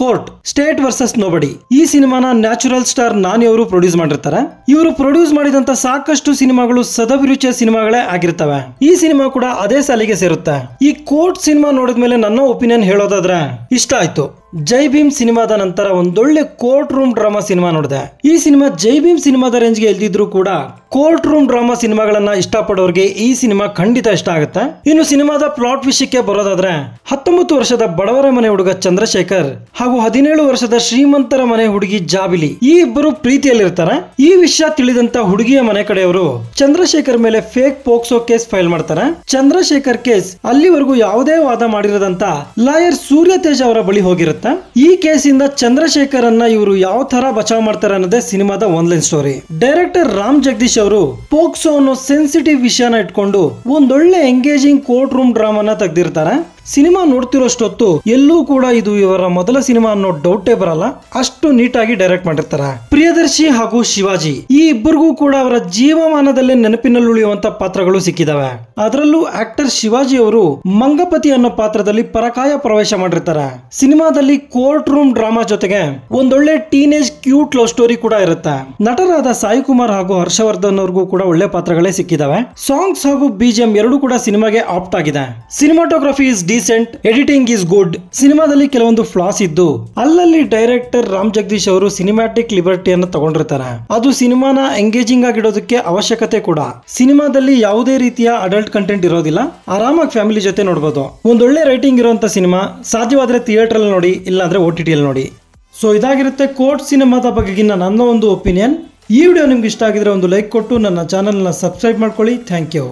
Court state versus nobody ಈ ಸಿನಿಮಾನ natural star ನಾನಿ ಅವರು ಪ್ರೊಡ್ಯೂಸ್ ಮಾಡಿರ್ತಾರೆ. ಇವರು ಪ್ರೊಡ್ಯೂಸ್ ಮಾಡಿದಂತ ಸಾಕಷ್ಟು ಸಿನಿಮಾಗಳು ಸದಭಿರುಚಿಯ ಸಿನಿಮಾಗಳೇ ಆಗಿರ್ತವೆ. ಈ ಸಿನಿಮಾ ಕೂಡ ಅದೇ ಸಾಲಿಗೆ ಸೇರುತ್ತೆ. ಈ ಕೋರ್ಟ್ ಸಿನಿಮಾ ನೋಡಿದ್ಮೇಲೆ ನನ್ನ ಒಪಿನಿಯನ್ ಹೇಳೋದಾದ್ರೆ ಇಷ್ಟ ಆಯ್ತು. ಜೈ ಭೀಮ್ ಸಿನಿಮಾದ ನಂತರ ಒಂದೊಳ್ಳೆ ಕೋರ್ಟ್ ರೂಮ್ ಡ್ರಾಮಾ ಸಿನಿಮಾ ನೋಡಿದೆ. ಈ ಸಿನಿಮಾ ಜೈ ಭೀಮ್ ಸಿನಿಮಾದ ರೇಂಜ್ಗೆ ಎಲ್ದಿದ್ರು ಕೂಡ ಕೋರ್ಟ್ ರೂಮ್ ಡ್ರಾಮಾ ಸಿನಿಮಾಗಳನ್ನ ಇಷ್ಟಪಡೋರಿಗೆ ಈ ಸಿನಿಮಾ ಖಂಡಿತ ಇಷ್ಟ ಆಗುತ್ತೆ. ಇನ್ನು ಸಿನಿಮಾದ ಪ್ಲಾಟ್ ವಿಷಯಕ್ಕೆ ಬರೋದಾದ್ರೆ 19 ವರ್ಷದ ಬಡವರ ಮನೆ ಹುಡುಗ ಚಂದ್ರಶೇಖರ್ ಹಾಗೂ 17 ವರ್ಷದ ಶ್ರೀಮಂತರ ಮನೆ ಹುಡುಗಿ ಜಾಬಿಲಿ ಈ ಇಬ್ಬರು ಪ್ರೀತಿಯಲ್ಲಿರ್ತಾರೆ. ಈ ವಿಷಯ ತಿಳಿದಂತ ಹುಡುಗಿಯ ಮನೆ ಕಡೆಯವರು ಚಂದ್ರಶೇಖರ್ ಮೇಲೆ ಫೇಕ್ ಪೋಕ್ಸೋ ಕೇಸ್ ಫೈಲ್ ಮಾಡ್ತಾರೆ. ಚಂದ್ರಶೇಖರ್ ಕೇಸ್ ಅಲ್ಲಿವರೆಗೂ ಯಾವುದೇ ವಾದ ಮಾಡಿರದಂತ ಲಾಯರ್ ಸೂರ್ಯ ತೇಜ್ ಅವರ ಬಳಿ ಹೋಗಿರುತ್ತೆ. ಈ ಕೇಸಿಂದ ಚಂದ್ರಶೇಖರ್ ಅನ್ನ ಇವರು ಯಾವ ತರ ಬಚಾವ್ ಮಾಡ್ತಾರೆ ಅನ್ನೋದೇ ಸಿನಿಮಾದ one line story. Director Ram Jagadish ಅವರು ಪೋಕ್ಸೋ ಅನ್ನೋ ಸೆನ್ಸಿಟಿವ್ ವಿಷಯನ ಇಟ್ಕೊಂಡು ಒಂದೊಳ್ಳೆ ಎಂಗೇಜಿಂಗ್ ಕೋರ್ಟ್ ರೂಮ್ ಡ್ರಾಮಾನ ತೆಗೆದಿರ್ತಾರೆ. ಸಿನಿಮಾ ನೋಡ್ತಿರೋಷ್ಟೊತ್ತು ಎಲ್ಲೂ ಕೂಡ ಇದು ಇವರ ಮೊದಲ ಸಿನಿಮಾ ಅನ್ನೋ ಡೌಟೇ ಬರಲ್ಲ, ಅಷ್ಟು ನೀಟಾಗಿ ಡೈರೆಕ್ಟ್ ಮಾಡಿರ್ತಾರೆ. ಪ್ರಿಯದರ್ಶಿ ಹಾಗೂ ಶಿವಾಜಿ ಈ ಇಬ್ಬರಿಗೂ ಕೂಡ ಅವರ ಜೀವಮಾನದಲ್ಲೇ ನೆನಪಿನಲ್ಲುಳಿಯುವಂತ ಪಾತ್ರಗಳು ಸಿಕ್ಕಿದಾವೆ. ಅದರಲ್ಲೂ ಆಕ್ಟರ್ ಶಿವಾಜಿ ಅವರು ಮಂಗಪತಿ ಅನ್ನೋ ಪಾತ್ರದಲ್ಲಿ ಪರಕಾಯ ಪ್ರವೇಶ ಮಾಡಿರ್ತಾರೆ. ಸಿನಿಮಾದಲ್ಲಿ ಕೋರ್ಟ್ ರೂಮ್ ಡ್ರಾಮಾ ಜೊತೆಗೆ ಒಂದೊಳ್ಳೆ ಟೀನೇಜ್ ಕ್ಯೂಟ್ ಲವ್ ಸ್ಟೋರಿ ಕೂಡ ಇರುತ್ತೆ. ನಟರಾದ ಸಾಯಿ ಕುಮಾರ್ ಹಾಗೂ ಹರ್ಷವರ್ಧನ್ ಅವ್ರಿಗೂ ಕೂಡ ಒಳ್ಳೆ ಪಾತ್ರಗಳೇ ಸಿಕ್ಕಿದಾವೆ. ಸಾಂಗ್ಸ್ ಹಾಗೂ ಬಿಜಿಎಂ ಎರಡೂ ಕೂಡ ಸಿನಿಮಾಗೆ ಆಪ್ಟ್ ಆಗಿದೆ. Cinematography is decent, editing is good. ಸಿನಿಮಾದಲ್ಲಿ ಕೆಲವೊಂದು ಫ್ಲಾಸ್ ಇದ್ದು ಅಲ್ಲಲ್ಲಿ ಡೈರೆಕ್ಟರ್ ರಾಮ್ ಜಗದೀಶ್ ಅವರು ಸಿನಿಮ್ಯಾಟಿಕ್ ಲಿಬರ್ಟಿಯನ್ನು ತಗೊಂಡಿರ್ತಾರೆ. ಅದು ಸಿನಿಮಾನ ಎಂಗೇಜಿಂಗ್ ಆಗಿಡೋದಕ್ಕೆ ಅವಶ್ಯಕತೆ ಕೂಡ. ಸಿನಿಮಾದಲ್ಲಿ ಯಾವುದೇ ರೀತಿಯ ಅಡಲ್ಟ್ ಕಂಟೆಂಟ್ ಇರೋದಿಲ್ಲ, ಆರಾಮಾಗಿ ಫ್ಯಾಮಿಲಿ ಜೊತೆ ನೋಡಬಹುದು. ಒಂದೊಳ್ಳೆ ರೈಟಿಂಗ್ ಇರುವಂತ ಸಿನಿಮಾ. ಸಾಧ್ಯವಾದ್ರೆ ಥಿಯೇಟರ್ ಅಲ್ಲಿ ನೋಡಿ, ಇಲ್ಲಾಂದ್ರೆ OTT ಅಲ್ಲಿ ನೋಡಿ. ಸೊ ಇದಾಗಿರುತ್ತೆ ಕೋರ್ಟ್ ಸಿನಿಮಾದ ಬಗೆಗಿನ ನನ್ನ ಒಂದು ಒಪಿನಿಯನ್. ಈ ವಿಡಿಯೋ ನಿಮ್ಗೆ ಇಷ್ಟ ಆಗಿದ್ರೆ ಒಂದು ಲೈಕ್ ಕೊಟ್ಟು ನನ್ನ ಚಾನೆಲ್ನ ಸಬ್ಸ್ಕ್ರೈಬ್ ಮಾಡ್ಕೊಳ್ಳಿ. Thank you.